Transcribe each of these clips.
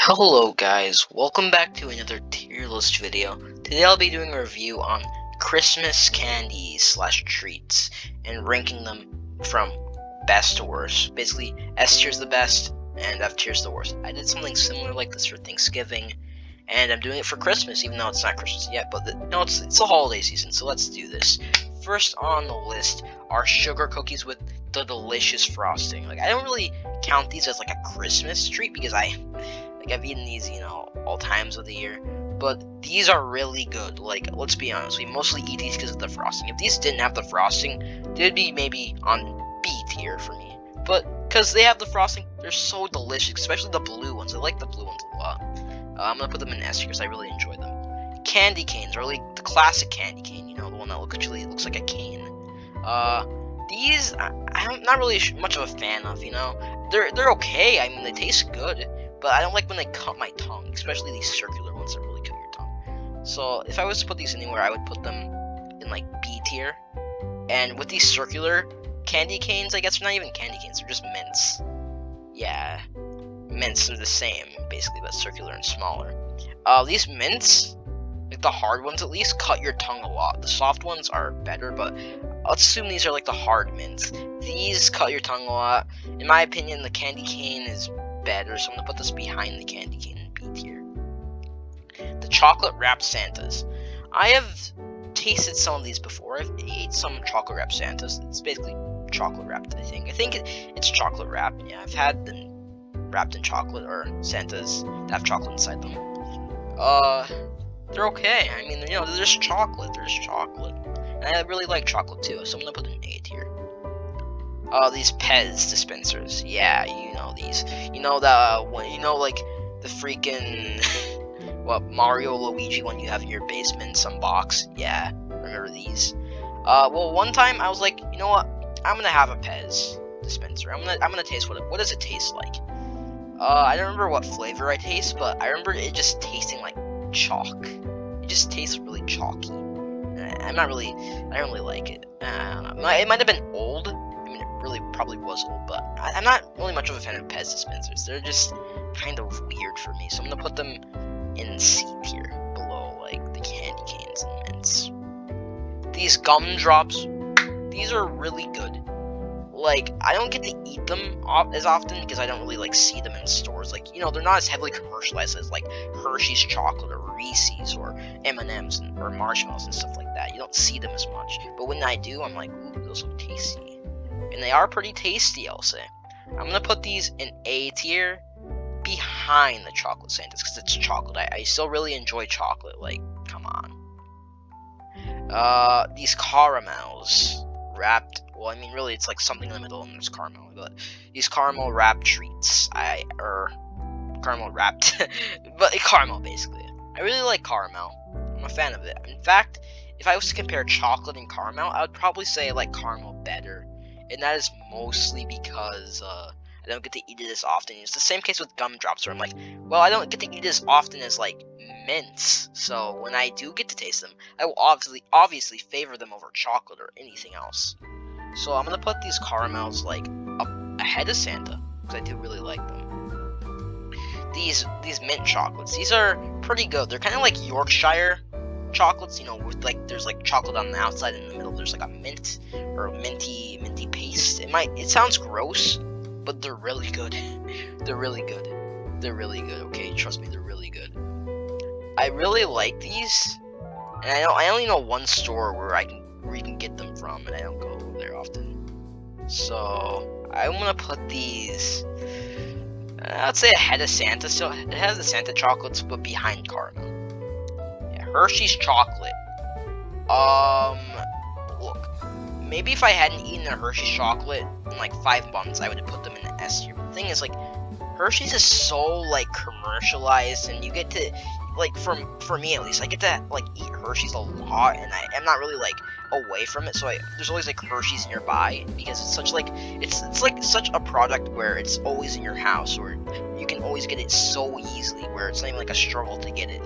Hello guys, welcome back to another tier list video. Today I'll be doing a review on Christmas candies slash treats and ranking them from best to worst. Basically, S tier's the best and F tier's the worst. I did something similar like this for Thanksgiving, and I'm doing it for Christmas, even though it's not Christmas yet, but it's the holiday season, so let's do this. First on the list are sugar cookies with the delicious frosting. Like, I don't really count these as like a Christmas treat because I've eaten these, all times of the year. But these are really good. Like, let's be honest, we mostly eat these because of the frosting. If these didn't have the frosting, they'd be maybe on B tier for me. But because they have the frosting, they're so delicious, especially the blue ones. I like the blue ones a lot. I'm gonna put them in S tier because I really enjoy them. Candy canes are like the classic candy cane, the one that looks like a cane. These I'm not really much of a fan of. They're okay. I mean, they taste good. But I don't like when they cut my tongue, especially these circular ones that really cut your tongue. So if I was to put these anywhere, I would put them in like B tier. And with these circular candy canes, I guess they're not even candy canes, they're just mints. Yeah, mints are the same, basically, but circular and smaller. These mints, like the hard ones at least, cut your tongue a lot. The soft ones are better, but let's assume these are like the hard mints. These cut your tongue a lot. In my opinion, the candy cane is better, so I'm gonna put this behind the candy cane in B tier. The chocolate wrapped Santas. I have tasted some of these before. I've ate some chocolate wrapped Santas. It's basically chocolate wrapped, I think. It's chocolate wrapped. Yeah, I've had them wrapped in chocolate, or Santas that have chocolate inside them. They're okay. I mean, they're just chocolate. There's chocolate. And I really like chocolate too, so I'm gonna put them in A tier. These Pez dispensers. Yeah, these. Like the freaking Mario Luigi one you have in your basement in some box. Yeah, remember these? Well, one time I was like, you know what? I'm gonna have a Pez dispenser. I'm gonna taste what does it taste like? I don't remember what flavor I taste, but I remember it just tasting like chalk. It just tastes really chalky. I don't really like it. It might have been old. Really probably was old, but I'm not really much of a fan of Pez dispensers. They're just kind of weird for me, so I'm gonna put them in C tier, below like the candy canes and mints. These gumdrops, these are really good. Like, I don't get to eat them as often because I don't really like see them in stores. Like, they're not as heavily commercialized as like Hershey's chocolate or Reese's or M&M's or Marshmallows and stuff like that. You don't see them as much, but when I do, I'm like, ooh, those look tasty. And they are pretty tasty, I'll say. I'm gonna put these in A tier behind the chocolate Santas because it's chocolate. I still really enjoy chocolate. Like, come on. These caramels wrapped. Well, I mean, really, it's like something in the middle, and there's caramel. But these caramel wrapped treats, caramel wrapped, but caramel basically. I really like caramel. I'm a fan of it. In fact, if I was to compare chocolate and caramel, I would probably say I like caramel better. And that is mostly because I don't get to eat it as often. It's the same case with gumdrops, where I'm like, well, I don't get to eat it as often as like mints. So when I do get to taste them, I will obviously favor them over chocolate or anything else. So I'm gonna put these caramels like up ahead of Santa because I do really like them. These mint chocolates, these are pretty good. They're kind of like Yorkshire chocolates, with like there's like chocolate on the outside, and in the middle there's like a mint or minty paste. It sounds gross, but they're really good. They're really good. Okay, trust me, they're really good. I really like these, and I only know one store where you can get them from, and I don't go there often. So I'm gonna put these, I'd say ahead of Santa. Still, it has the Santa chocolates, but behind caramel. Hershey's chocolate. Look, maybe if I hadn't eaten a Hershey's chocolate in like 5 months, I would have put them in the S tier. But the thing is, like, Hershey's is so like commercialized, and you get to like, for me at least, I get to like eat Hershey's a lot, and I'm not really like away from it, so there's always like Hershey's nearby because it's such like it's like such a product where it's always in your house, or you can always get it so easily, where it's not even like a struggle to get it.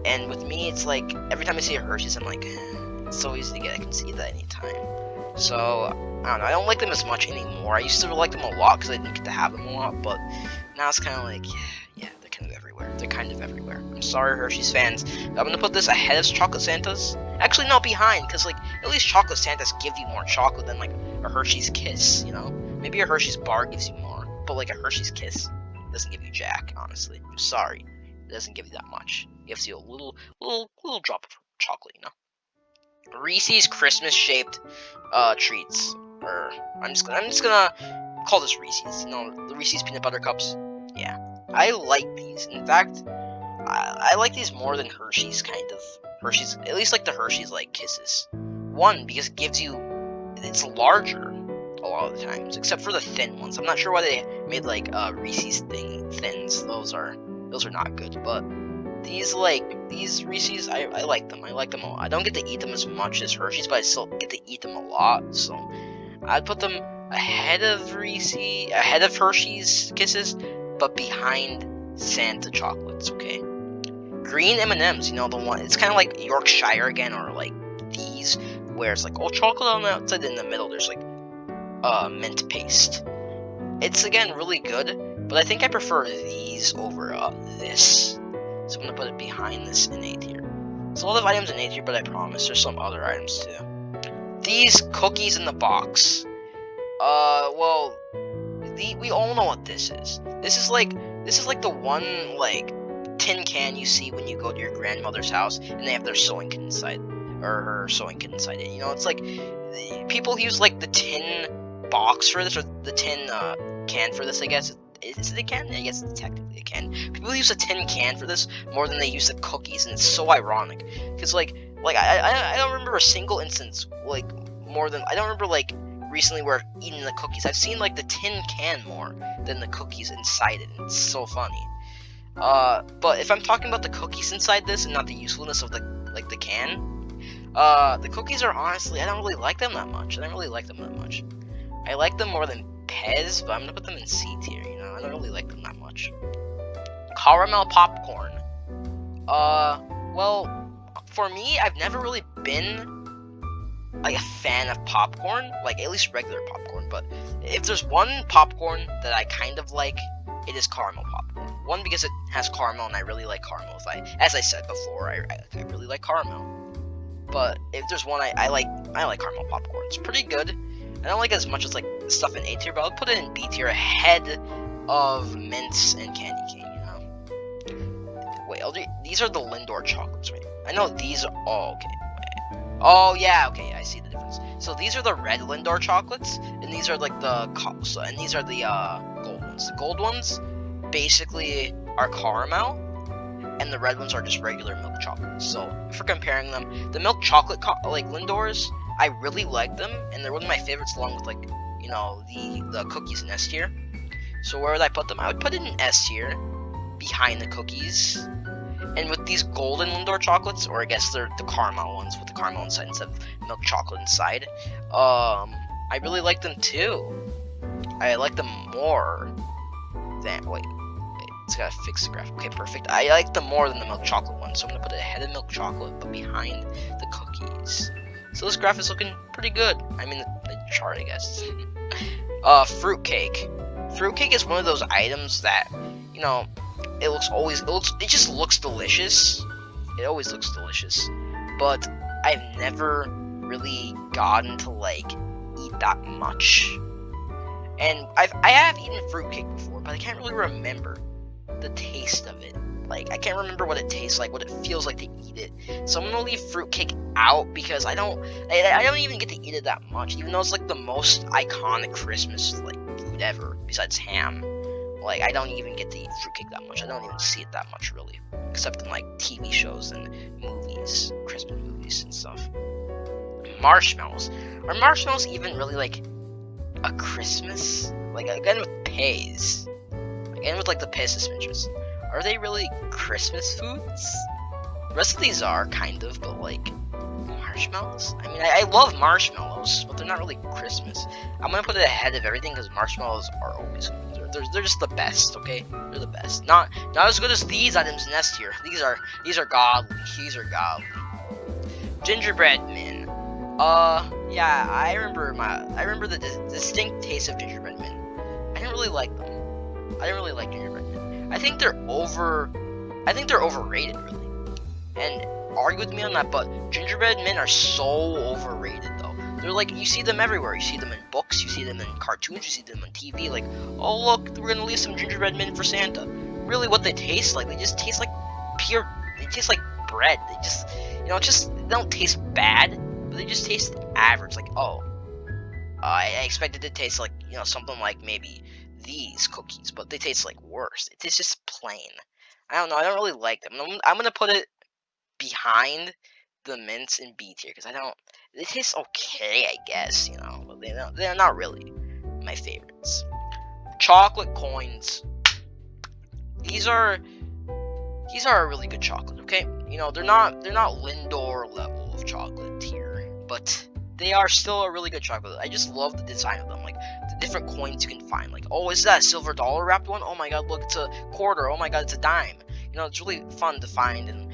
And with me, it's like, every time I see a Hershey's, I'm like, it's so easy to get, I can see that anytime. So, I don't know, I don't like them as much anymore. I used to like them a lot because I didn't get to have them a lot, but now it's kind of like, yeah, they're kind of everywhere. negative everywhere. I'm sorry, Hershey's fans. I'm gonna put this ahead of Chocolate Santas. Actually, no, behind, because, like, at least Chocolate Santas give you more chocolate than, like, a Hershey's Kiss, you know? Maybe a Hershey's bar gives you more, but, like, a Hershey's Kiss doesn't give you jack, honestly. I'm sorry. It doesn't give you that much. It gives you a little drop of chocolate, you know? Reese's Christmas-shaped treats. Or, I'm just gonna call this Reese's. You know, the Reese's Peanut Butter Cups. Yeah. I like these. In fact, I like these more than Hershey's, kind of. Hershey's, at least like the Hershey's like Kisses. One, because it gives you, it's larger a lot of the times, except for the thin ones. I'm not sure why they made like Reese's thins. Those are not good. But these Reese's, I like them. I like them a lot. I don't get to eat them as much as Hershey's, but I still get to eat them a lot. So I'd put them ahead of Hershey's Kisses, but behind Santa chocolates. Okay. Green M&Ms, you know, the one, it's kind of like Yorkshire again, or like these, where it's like, oh, chocolate on the outside, in the middle there's like mint paste. It's, again, really good, but I think I prefer these over this. So I'm gonna put it behind this in A tier. There's a lot of items in A tier, but I promise there's some other items too. These cookies in the box. Well, we all know what this is. This is like the one, like, tin can you see when you go to your grandmother's house and they have their sewing kit inside, or her sewing kit inside it. You know, it's like people use like the tin box for this, or the tin can for this, I guess. Is it a can? I guess it's technically a can. People use a tin can for this more than they use the cookies, and it's so ironic because like I don't remember a single instance, like, more than, I don't remember like recently where eating the cookies. I've seen like the tin can more than the cookies inside it, and it's so funny. But if I'm talking about the cookies inside this and not the usefulness of the can, the cookies are, honestly, I don't really like them that much. I like them more than Pez, but I'm gonna put them in C tier, you know? I don't really like them that much. Caramel popcorn. Well, for me, I've never really been, like, a fan of popcorn, like, at least regular popcorn, but if there's one popcorn that I kind of like, it is caramel popcorn. One, because it has caramel, and I really like caramel. As I said before, I really like caramel. But if there's one I like caramel popcorn. It's pretty good. I don't like it as much as like stuff in A tier, but I'll put it in B tier ahead of mints and candy cane. You know. Wait, these are the Lindor chocolates, right? I know these are. Oh, okay. Wait. Oh yeah, okay. I see the difference. So these are the red Lindor chocolates, and these are like the gold ones. The gold ones basically are caramel, and the red ones are just regular milk chocolate. So if we're comparing them, the milk chocolate like Lindors, I really like them, and they're one of my favorites, along with, like, you know, the cookies in S tier. So where would I put them? I would put it in S tier, behind the cookies. And with these golden Lindor chocolates, or I guess they're the caramel ones with the caramel inside instead of milk chocolate inside, I really like them too. I like them more than, wait, it's gotta fix the graph. Okay, perfect. I like them more than the milk chocolate one, so I'm gonna put it ahead of milk chocolate, but behind the cookies. So this graph is looking pretty good. I mean, the chart, I guess. Fruitcake. Fruitcake is one of those items that, you know, it just looks delicious. It always looks delicious. But I've never really gotten to, like, eat that much. And I have eaten fruitcake before, but I can't really remember the taste of it. Like, I can't remember what it tastes like, what it feels like to eat it. So I'm gonna leave fruitcake out because I don't even get to eat it that much, even though it's like the most iconic Christmas like food ever, besides ham. Like, I don't even get to eat fruitcake that much. I don't even see it that much, really, except in like TV shows and movies, Christmas movies and stuff. Marshmallows. Are marshmallows even really like a Christmas? Like, again with Pays. Again with like the Pays suspensions. Are they really Christmas foods? The rest of these are, kind of, but like, marshmallows? I mean, I love marshmallows, but they're not really Christmas. I'm gonna put it ahead of everything because marshmallows are always good. They're just the best, okay? They're the best. Not as good as these items in S tier. These are godly. These are godly. Gingerbread men. Yeah, I remember the distinct taste of gingerbread men. I didn't really like them. I didn't really like gingerbread men. I think they're I think they're overrated, really. And argue with me on that, but gingerbread men are so overrated, though. They're like, you see them everywhere. You see them in books, you see them in cartoons, you see them on TV. Like, oh look, we're gonna leave some gingerbread men for Santa. Really, what they taste like? They just taste like pure. They taste like bread. They just, they don't taste bad, but they just taste average. Like, oh, I expected it to taste like, something like maybe these cookies, but they taste like worse. It tastes just plain. I don't know. I don't really like them. I'm gonna put it behind the mints in B tier because I don't. They taste okay, I guess, but they're not really my favorites. Chocolate coins. These are a really good chocolate. Okay, they're not Lindor level of chocolate tier, but they are still a really good chocolate. I just love the design of them, like the different coins you can find. Like, oh, is that a silver dollar wrapped one? Oh my god, look, it's a quarter. Oh my god, it's a dime. It's really fun to find and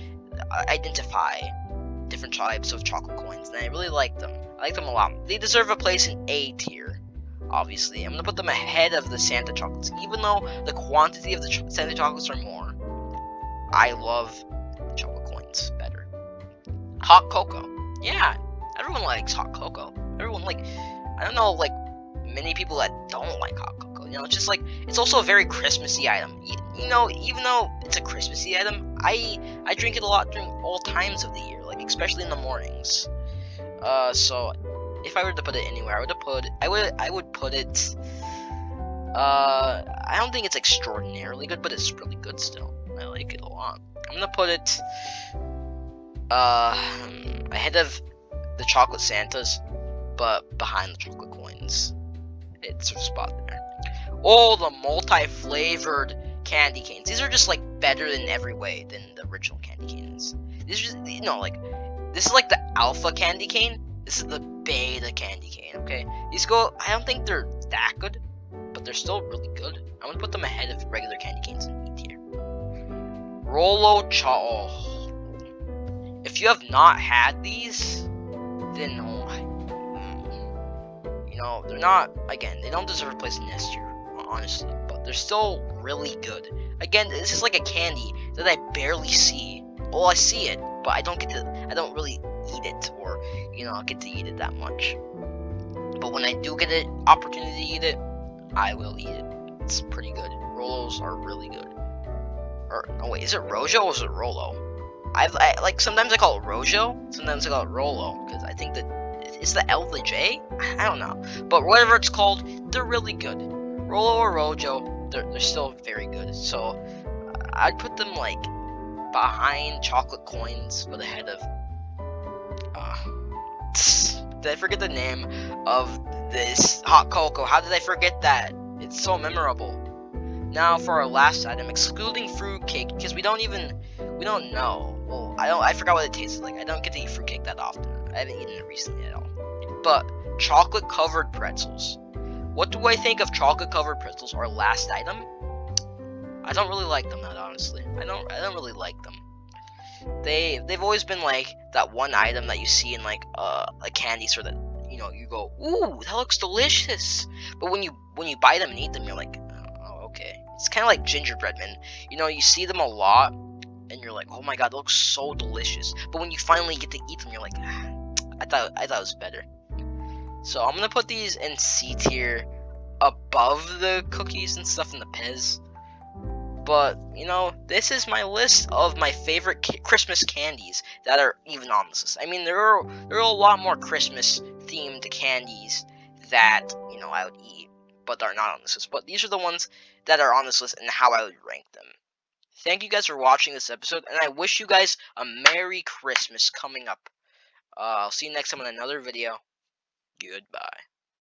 identify different types of chocolate coins, and I really like them. I like them a lot. They deserve a place in A tier. Obviously, I'm gonna put them ahead of the Santa chocolates, even though the quantity of the Santa chocolates are more. I love the chocolate coins better. Hot cocoa, yeah, everyone likes hot cocoa. Everyone I don't know, many people that don't like hot cocoa. It's just it's also a very Christmassy item. Even though it's a Christmassy item, I drink it a lot during all times of the year, especially in the mornings. So if I were to put it anywhere, I would put it. I don't think it's extraordinarily good, but it's really good still. I like it a lot. I'm gonna put it ahead of the chocolate Santas, but behind the chocolate coins. It's a spot there. Oh, the multi-flavored candy canes. These are just better in every way than the original candy canes. These are just, this is the alpha candy cane. This is the beta candy cane. Okay, I don't think they're that good, but they're still really good. I'm gonna put them ahead of regular candy canes in B tier. Rolo If you have not had these, then they're not. Again, they don't deserve a place in S tier, honestly, but they're still really good. Again, this is like a candy that I barely see. Well, I see it, but I don't really eat it, or get to eat it that much. But when I do get an opportunity to eat it, I will eat it. It's pretty good. Rolos are really good. Wait, is it Rojo or is it Rolo? I sometimes I call it Rojo, sometimes I call it Rolo, because I think that it's the L the J. I don't know, but whatever it's called, they're really good. Rolo or Rojo, they're still very good. So I'd put them behind chocolate coins, but ahead of. Did I forget the name of this hot cocoa? How did I forget that? It's so memorable. Now for our last item, excluding fruitcake, because we don't know. Well, I forgot what it tastes like. I don't get to eat fruitcake that often. I haven't eaten it recently at all. But chocolate covered pretzels. What do I think of chocolate covered pretzels? Our last item. I don't really like them, honestly. I don't really like them. They've always been that one item that you see in a candy store that you go, ooh, that looks delicious. But when you buy them and eat them, you're like, oh, okay. It's kind of like gingerbread men. You see them a lot, and you're like, oh my god, that looks so delicious. But when you finally get to eat them, you're like, I thought it was better. So I'm gonna put these in C tier, above the cookies and stuff in the Pez. But this is my list of my favorite Christmas candies that are even on this list. I mean, there are a lot more Christmas themed candies that I would eat, but they're not on this list. But these are the ones that are on this list and how I would rank them. Thank you guys for watching this episode, and I wish you guys a Merry Christmas coming up. I'll see you next time in another video. Goodbye.